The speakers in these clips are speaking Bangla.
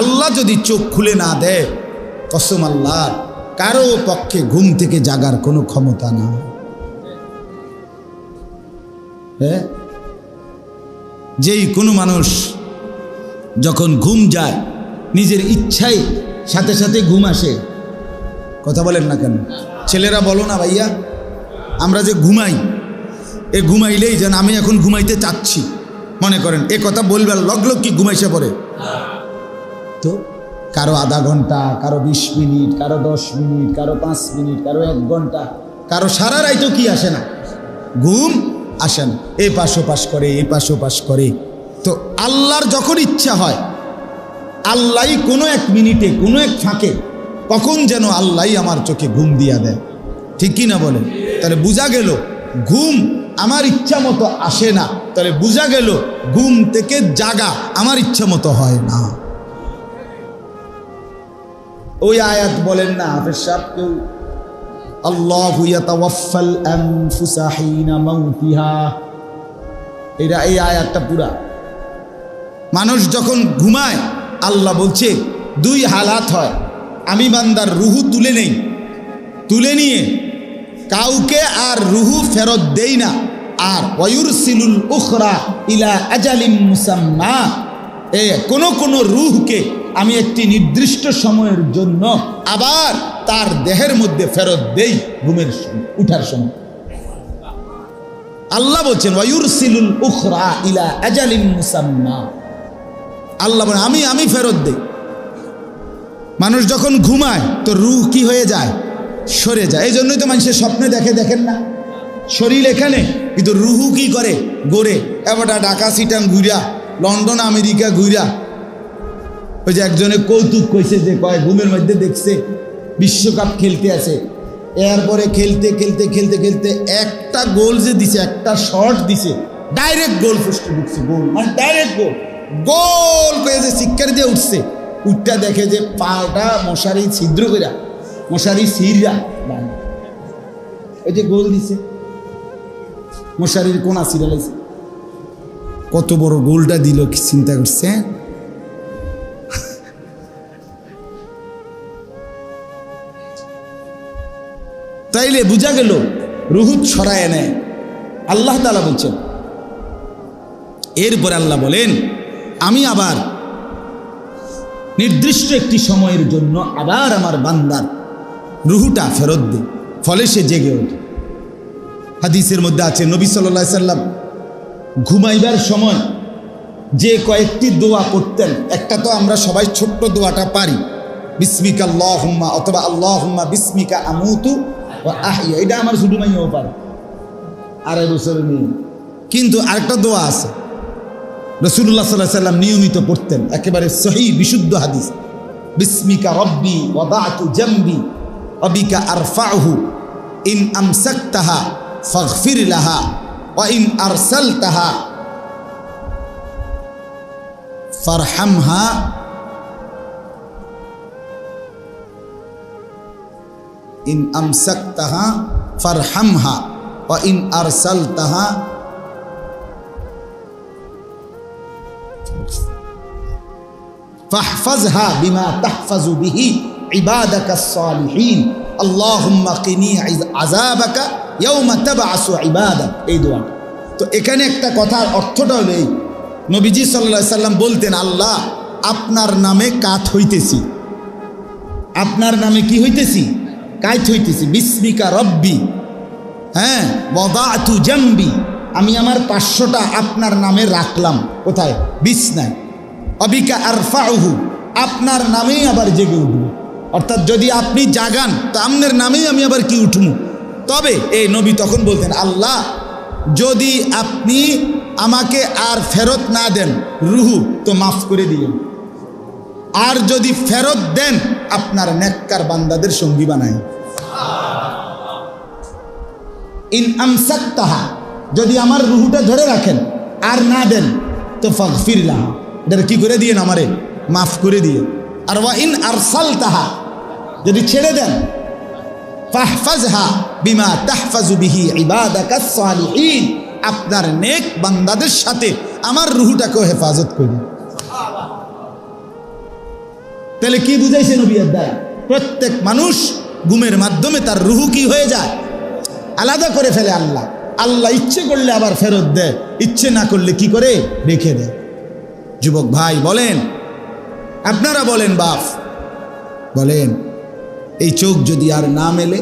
আল্লাহ যদি চোখ খুলে না দেয়, কসম আল্লাহ, কারো পক্ষে ঘুম থেকে জাগার কোনো ক্ষমতা না। হ্যাঁ, যেই কোনো মানুষ যখন ঘুম যায়, নিজের ইচ্ছায় সাথে সাথে ঘুম আসে। কথা বলেন না কেন? ছেলেরা বলো না ভাইয়া, আমরা যে ঘুমাই, এ ঘুমাইলেই যেন আমি এখন ঘুমাইতে চাচ্ছি মনে করেন, এ কথা বলবেন লগ্লগ কি ঘুমাইছে পরে? তো কারো আধা ঘন্টা, কারো 20 মিনিট, কারো 10 মিনিট, কারো 5 মিনিট, কারো 1 ঘন্টা, কারো সারা রাইতেও কি আসে না, ঘুম আসে না। এ পাশ করে, এ পাশ করে। তো আল্লাহর যখন ইচ্ছা হয়, আল্লাহ কোনো 1 মিনিটে, কোনো এক ফাঁকে, কখন যেন আল্লাহ আমার চোখে ঘুম দিয়া দেয়। ঠিক কি না বলেন? তাহলে বোঝা গেল ঘুম আমার ইচ্ছা মতো আসে না, তাহলে বোঝা গেল ঘুম থেকে জাগা আমার ইচ্ছা মতো হয় না। ওই আয়াত বলেন না হাফেজ সাহেব, কেউ আল্লাহু ইয়াতাওয়াফাল আনফুসা হিনা মাউতিহা, এটা এই আয়াতটা পুরা। মানুষ যখন ঘুমায়, আল্লাহ বলছে 2 হালাত হয়, আমি বান্দার রুহু তুলে নেই, তুলে নিয়ে কাউকে আর রুহু ফেরত দেই না। আর ওয়ায়ুরসিলুল উখরা ইলা আজালিম মুসাম্মা, কোন রুহকে আমি একটি নির্দিষ্ট সময়ের জন্য আবার তার দেহের মধ্যে ফেরত দেই ঘুমের সময়, উঠার সময়। আল্লাহ বলছেন ওয়ায়ুরসিলুল উখরা ইলা আজালিম মুসাম্মা, আল্লাহ বলেন আমি ফেরত দেই। মানুষ যখন ঘুমায় তো রুহ কি হয়ে যায়? সরে যায়। এই জন্যই তো মানুষের স্বপ্নে দেখে, দেখেন না, শরীর এখানে কিন্তু রুহু কি করে? গড়ে। এবার ঢাকা সিটাং ঘুরা, লন্ডন আমেরিকা ঘুরা। ওই যে একজনে কৌতুক কইছে যে কয় ঘুমের মধ্যে দেখছে বিশ্বকাপ খেলতে আছে, এরপরে খেলতে খেলতে খেলতে খেলতে একটা গোল যে দিছে, একটা শট দিছে, ডাইরেক্ট গোল পোস্টে ঢুকছে, গোল মানে ডাইরেক্ট গোল, গোল করে যে শিক্ষার দিয়ে উঠছে, উঠটা দেখে যে পাটা মশারি ছিদ্র কইরা, মশারি ছিঁড়া, ওই যে গোল দিছে, মশারির কোনা ছিঁড়া লাগছে। কত বড় গোলটা দিল, কি চিন্তা করছে? তাইলে বুঝা গেল রুহু ছড়ায় নেয় আল্লাহ তাআলা বলছেন। এরপর আল্লাহ বলেন আমি আবার নির্দিষ্ট একটি সময়ের জন্য আবার আমার বান্দার রুহুটা ফেরত দিই, ফলে সে জেগে ওঠে। হাদিসের মধ্যে আছে নবী সাল্লাল্লাহু আলাইহি সাল্লাম ঘুমাইবার সময় যে কয়েকটি দোয়া করতেন, একটা তো আমরা সবাই ছোট্ট দোয়াটা পারি, বিসমিকা আল্লাহুম্মা, অথবা আল্লাহুম্মা বিসমিকা আমুতু ওয়া আহইয়া, এটা আমার ছোট মাইয়াও পারে, 2.5 বছরের মেয়ে। কিন্তু আরেকটা দোয়া আছে রাসূলুল্লাহ সাল্লাল্লাহু আলাইহি সাল্লাম নিয়মিত পড়তেন, একেবারে সহিহ বিশুদ্ধ হাদিস, বিসমিকা রব্বি ওয়াদাতু জামবি ওয়া বিকা আরফাউহু ইন আমসাকতাহা ফাগফির লাহা ওয়া ইন আরসালতাহা ফারহামহা ইন আমসাকতাহা ফারহামহা ওয়া ইন আরসালতাহা ফাহফাজহা বিমা তাহফাজু বিহি ইবাদাকাস সালিহিন আল্লাহুম্মা কিনি আযাবাকা ইয়াওমা তাবআসু ইবাদাক। এই দোয়া। তো এখানে একটা কথার অর্থটা হলো এই, নবীজি সাল্লাল্লাহু আলাইহি সাল্লাম বলতেন, আল্লাহ আপনার নামে কাত হইতেছি, আপনার নামে কি হইতেছি? কাত হইতেছি। বিসমিকা রব্বি, হ্যাঁ, ওয়াদাতু জামবি, আমি আমার 500টা আপনার নামে রাখলাম। কোথায়? বিছনায়। অবিকা আরফাউহু, আপনার নামেই আবার জেগে উঠব। অর্থাৎ যদি আপনি জাগান তো আপনার নামেই আমি আবার কি উঠবো। তবে এই নবী তখন বলতেন, আল্লাহ যদি আপনি আমাকে আর ফেরত না দেন রুহু, তো মাফ করে দিয়েন, আর যদি ফেরত দেন আপনার নেককার বান্দাদের সঙ্গী বানায়। ইন আমসাকতাহা, যদি আমার রুহুটা ধরে রাখেন আর না দেন তো ফাগফির লাহা, এটা কি করে দিয়েন? আমারে মাফ করে দিয়ে। আর ওয়া ইন আরসালতাহা, যদি ছেড়ে দেন, ফাহফাজহা বিমা তাহফাজু বিহি ইবাদাকাস সালিহিন, আপনার নেক বান্দাদের সাথে আমার রুহুটাকেও হেফাজত করে। তাহলে কি বুঝাইছে নবীর দ্বারা? প্রত্যেক মানুষ ঘুমের মাধ্যমে তার রুহু কি হয়ে যায়, আলাদা করে ফেলে আল্লাহ। আল্লাহ ইচ্ছে করলে আবার ফেরত দেয়, ইচ্ছে না করলে কি করে রেখে দেয়। যুবক ভাই বলেন, আপনারা বলেন, বাপ বলেন, এই চোখ যদি আর না মেলে,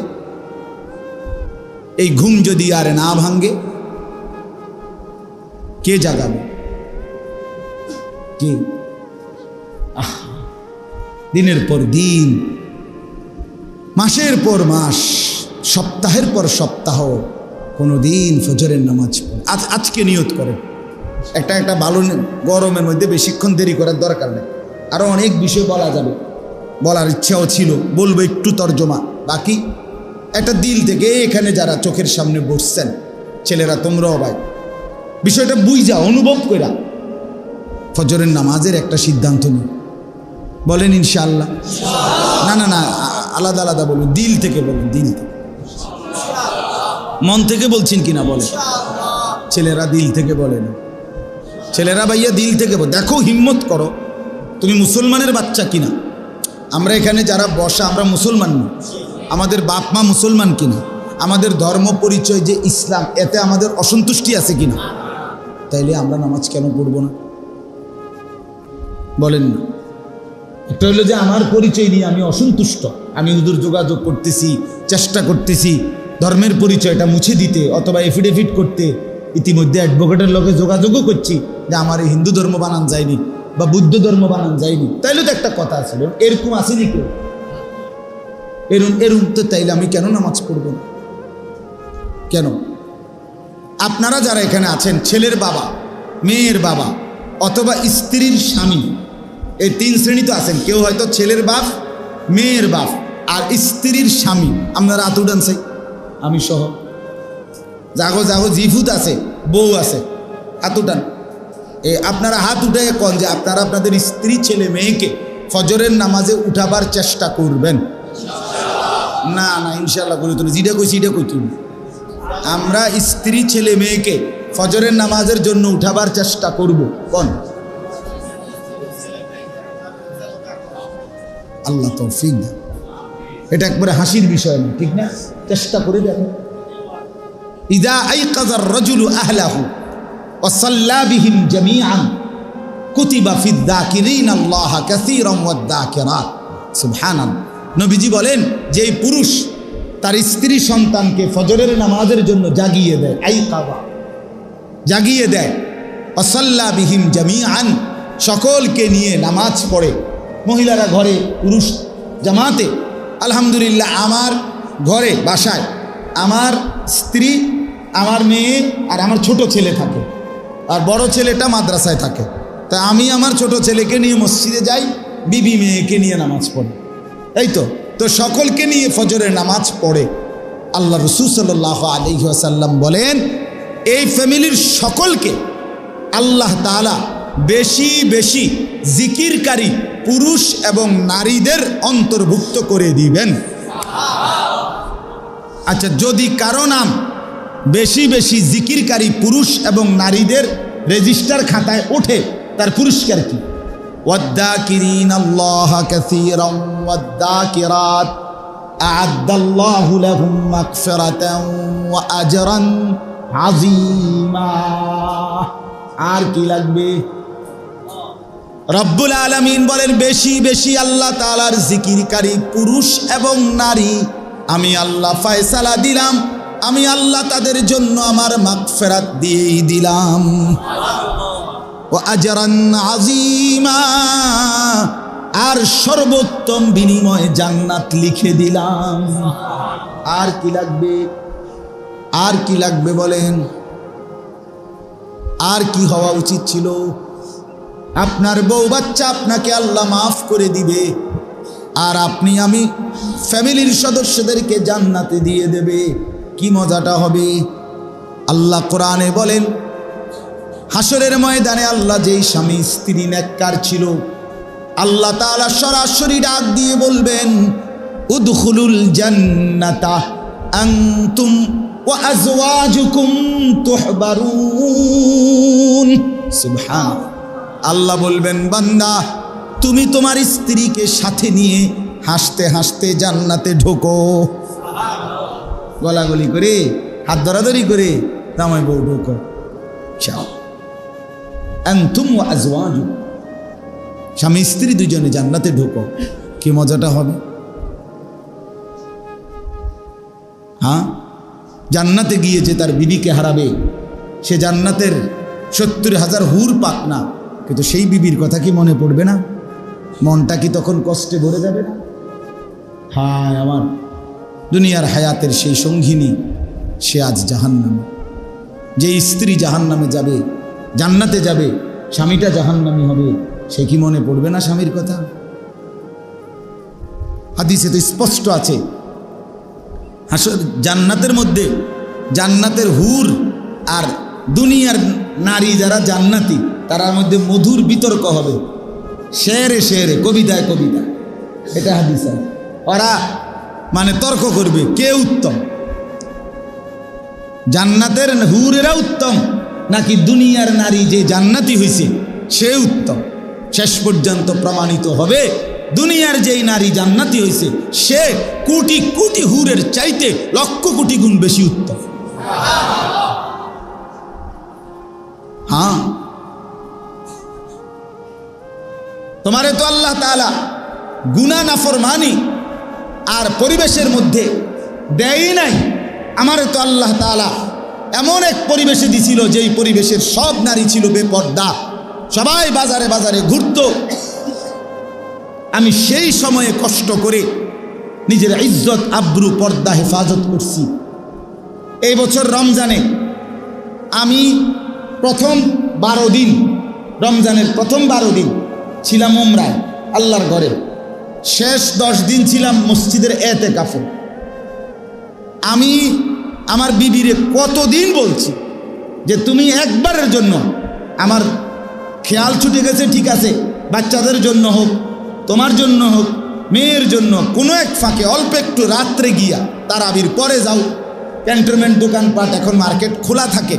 এই ঘুম যদি আর না ভাঙ্গে, কে জাগাবে? কে? দিনের পর দিন, মাসের পর মাস, সপ্তাহের পর সপ্তাহ কোনো দিন ফজরের নামাজ পড়ে। আজকে নিয়ত করেন, একটা ভালো, গরমের মধ্যে বেশিক্ষণ দেরি করার দরকার নেই। আরও অনেক বিষয় বলা যাবে, বলার ইচ্ছাও ছিল, বলবো একটু তর্জমা। বাকি একটা দিল থেকে এখানে যারা চোখের সামনে বসছেন, ছেলেরা তোমরাও ভাই, বিষয়টা বুঝা অনুভব করা ফজরের নামাজের একটা সিদ্ধান্ত নিই। বলেন ইনশাআল্লাহ? না না না, আলাদা আলাদা বলুন, দিল থেকে বলুন, দিল থেকে। মন থেকে বলছেন কিনা বলেন? ছেলেরা দিল থেকে বলেন, ছেলেরা ভাইয়া দিল থেকে বল। দেখো, হিম্মত করো, তুমি মুসলমানের বাচ্চা কিনা। আমরা এখানে যারা বসা, আমরা মুসলমান না, আমাদের বাপ মা মুসলমান কিনা, আমাদের ধর্ম পরিচয় যে ইসলাম, এতে আমাদের অসন্তুষ্টি আছে কিনা, তাইলে আমরা নামাজ কেন পড়ব না? বলেন না। একটা হলো যে আমার পরিচয় নিয়ে আমি অসন্তুষ্ট, আমি হুজুর যোগাযোগ করতেছি, চেষ্টা করতেছি ধর্মের পরিচয়টা মুছে দিতে, অথবা এফিডেভিট করতে। ইতিমধ্যে অ্যাডভোকেটের লোকে যোগাযোগও করছি যে আমার এই হিন্দু ধর্ম বানান যায়নি বা বুদ্ধ ধর্ম বানান যায়নি। তাইলে তো একটা কথা ছিল, এরকম আসেনি কেউ, এরকম তো। তাইলে আমি কেন নামাজ পড়ব না? কেন? আপনারা যারা এখানে আছেন, ছেলের বাবা, মেয়ের বাবা, অথবা স্ত্রীর স্বামী, এই তিন শ্রেণী তো আছেন। কেউ হয়তো ছেলের বাপ, মেয়ের বাপ আর স্ত্রীর স্বামী। আপনারা হাত উঠান, আমি সহ। জাগো জাগো, জিফুত আছে, বউ আছে, হাত উঠান। আপনারা হাত উঠে কন যে আপনারা আপনাদের স্ত্রী, ছেলে, মেয়েকে ফজরের নামাজে উঠাবার চেষ্টা করবেন। না না, ইনশাল্লাহ করে তুমি যেটা কইছি এটা কই তুমি। আমরা স্ত্রী, ছেলে, মেয়েকে ফজরের নামাজের জন্য উঠাবার চেষ্টা করব। কোন? আল্লাহ তৌফিক দেন। এটা একবারে হাসির বিষয় না, ঠিক না? চেষ্টা করে দেখো। ইযা আইকাযার রাজুলু আহলাহু ওয়া সাল্লা বিহিম জামিআন কুতিবা ফিদ যাকিরিনাল্লাহ কাসীরান ওয়াদ যাকিরাত। সুবহানাল্লাহ। নবীজি বলেন, যে পুরুষ তার স্ত্রী সন্তানকে ফজরের নামাজের জন্য জাগিয়ে দেয়, আইকাযা, জাগিয়ে দেয়, ওয়া সাল্লা বিহিম জামিআন, সকলকে নিয়ে নামাজ পড়ে। মহিলারা ঘরে, পুরুষ জামাতে। আলহামদুলিল্লাহ, আমার ঘরে, বাসায় আমার স্ত্রী, আমার মেয়ে আর আমার ছোট ছেলে থাকে, আর বড় ছেলেটা মাদ্রাসায় থাকে। তা আমি আমার ছোট ছেলেকে নিয়ে মসজিদে যাই, বিবি মেয়েকে নিয়ে নামাজ পড়ে। এই তো সকলকে নিয়ে ফজরের নামাজ পড়ে। আল্লাহ রাসূল সাল্লাল্লাহু আলাইহি ওয়াসাল্লাম বলেন, এই ফ্যামিলির সকলকে আল্লাহ তাআলা বেশি বেশি জিকিরকারী পুরুষ এবং নারীদের অন্তর্ভুক্ত করে দিবেন। আচ্ছা, যদি কারো নাম বেশি বেশি জিকিরকারী পুরুষ এবং নারীদের রেজিস্টার খাতায় ওঠে, তার পুরস্কার কি? ওয়াদ্দাকিরিনাল্লাহ কাসীরান ওয়াদ্দাকিরাত আ'আদ্দাল্লাহু লাহুম মাগফিরাতান ওয়া আজরান আযীমা। আর কি লাগবে? রব্বুল আলামিন বলেন, বেশি বেশি আল্লাহ তাআলার জিকিরকারী পুরুষ এবং নারী আমি আল্লাহ ফয়সালা দিলাম, আমি আল্লাহ তাদের জন্য আমার মাগফিরাত দিয়েই দিলাম। ওয়া আজরান আযীমা, আর সর্বোত্তম বিনিময়ে জান্নাত লিখে দিলাম। আর কি লাগবে? আর কি লাগবে বলেন? আর কি হওয়া উচিত ছিল? আপনার বউ বাচ্চা আপনাকে আল্লাহ মাফ করে দিবে, আর আপনি আমি ফ্যামিলির সদস্যদেরকে জান্নাতে দিয়ে দেবে। কি মজাটা হবে! আল্লাহ কোরআনে বলেন, হাসরের ময়দানে আল্লাহ যেই স্বামী স্ত্রী নেককার ছিল, আল্লাহ তাআলা সরাসরি ডাক দিয়ে বলবেন, উদখুলুল জান্নাতা আনতুম ওয়া আজওয়াজুকুম তুহবারুন। সুবহানাল্লাহ। আল্লাহ বলবেন, বান্দা তুমি তোমার স্ত্রীকে সাথে নিয়ে হাসতে হাসতে জান্নাতে ঢোকো। গলাগলি করে, হাত ধরাধরি করে জামাই বউ ঢোকো। চাও আনতুম ওয়া আজওয়াজু, স্বামী স্ত্রী দুজনে জান্নাতে ঢোকো। কি মজাটা হবে! হ্যাঁ, জান্নাতে গিয়ে যে তার বিবিকে হারাবে, সে জান্নাতের 70,000 হুর পাক না, কিন্তু সেই বিবির কথা কি মনে পড়বে না? মনটা কি তখন কষ্টে ভরে যাবে না? হায় আমার দুনিয়ার হায়াতের সেই সঙ্গিনী, সে আজ জাহান্নামে। যে স্ত্রী জাহান্নামে যাবে, জান্নাতে যাবে, স্বামীটা জাহান্নামী হবে, সে কি মনে পড়বে না স্বামীর কথা? হাদিসে তো স্পষ্ট আছে, জান্নাতের মধ্যে জান্নাতের হুর আর দুনিয়ার নারী যারা জান্নাতি, তার মধ্যে মধুর বিতর্ক হবে, শেরে শেরে, কবিতায় কবিতা। এটা হাদিস। ওরা মানে তর্ক করবে কে উত্তম, জান্নাতের হুরেরা উত্তম নাকি দুনিয়ার নারী যে জান্নাতি হয়েছে সে উত্তম। শেষ পর্যন্ত প্রমাণিত হবে দুনিয়ার যেই নারী জান্নাতি হয়েছে সে কোটি কোটি হুরের চাইতে লক্ষ কোটি গুণ বেশি উত্তম। হ্যাঁ, তোমারে তো আল্লাহ তাআলা গুনাহ নাফরমানি আর পরিবেশের মধ্যে দেয় নাই, আমারে তো আল্লাহ তাআলা এমন এক পরিবেশে দিছিল যেই পরিবেশের সব নারী ছিল বেপর্দা, সবাই বাজারে বাজারে ঘুরত। আমি সেই সময়ে কষ্ট করে নিজের ইজ্জত আব্রু পর্দা হেফাজত করছি। এই বছর রমজানে আমি প্রথম 12 দিন, রমজানের প্রথম 12 দিন ছিলাম উমরায় আল্লাহর ঘরে, শেষ 10 দিন ছিলাম মসজিদের এতেকাফে। আমি আমার বিবিরে কতদিন বলছি যে তুমি একবারের জন্য, আমার খেয়াল ছুটে গেছে ঠিক আছে, বাচ্চাদের জন্য হোক, তোমার জন্য হোক, মেয়ের জন্য, কোনো এক ফাঁকে অল্প একটু রাত্রে গিয়া তারাবির পরে যাও, ক্যান্টনমেন্ট দোকানপাট এখন মার্কেট খোলা থাকে,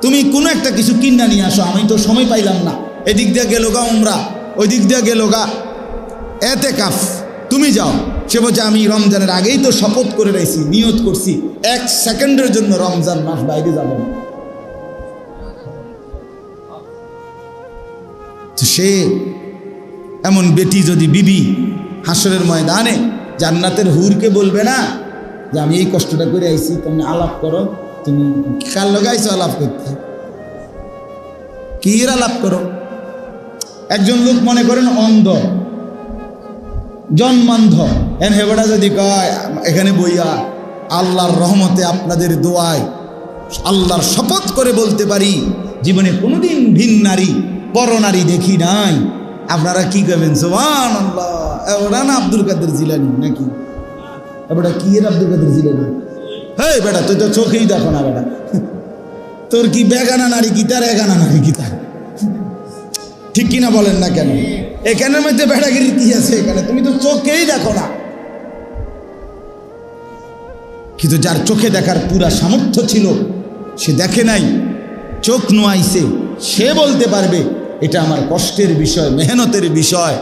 তুমি কোনো একটা কিছু কিনা নিয়ে আসো, আমি তো সময় পাইলাম না, এদিক দিয়ে গেল গা উমরা, ওই দিক দিয়ে গেল গা এতেকাফ, তুমি যাও। সে বলছে আমি রমজানের আগেই তো শপথ করে রয়েছি, নিয়ত করছি 1 সেকেন্ডের জন্য রমজান মাস বাইরে যাব না। তো সে এমন বেটি যদি বিবি হাসরের ময়দানে জান্নাতের হুরকে বলবে না যে আমি এই কষ্টটা করে আইছি, তুমি আলাপ করো, তুমি কার লগে আইছো আলাপ করতে, কি আলাপ করো? একজন লোক মনে করেন অন্ধ, জন্মান্ধ, এন হেবড়া যদি কয় এখানে বইয়া আল্লাহর রহমতে আপনাদের দোয়ায় আল্লাহর শপথ করে বলতে পারি জীবনে কোনোদিন ভিন নারী পর নারী দেখি নাই, আপনারা কি করবেন? সুবহানাল্লাহ। ওরা না আব্দুল কাদের জিলানী নাকি? বেটা কি এর আব্দুল কাদের জিলানী? হেই বেটা তুই তো চোখেই দেখো না বেটা, তোর কি বেগানা নারী গীতার, এগানা নারী গীতার, ঠিক কিনা বলেন না কেন? এখানের মধ্যে বেড়াগিরি কি আছে এখানে? তুমি তো চোখেই দেখো না। কিন্তু যার চোখে দেখার পুরা সামর্থ্য ছিল সে দেখে নাই, চোখ নোয়াইছে, সে বলতে পারবে এটা আমার কষ্টের বিষয়, মেহনতের বিষয়।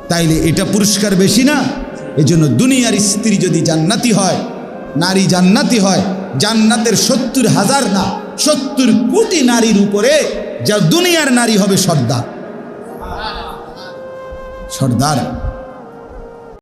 তাইলে এটা পুরস্কার বেশি না? এজন্য দুনিয়ার স্ত্রী যদি জান্নাতি হয়, নারী জান্নাতি হয়, জান্নাতের 70,000 না 70 কোটি নারীর উপরে যা দুনিয়ার নারী হবে সর্দার। সর্দার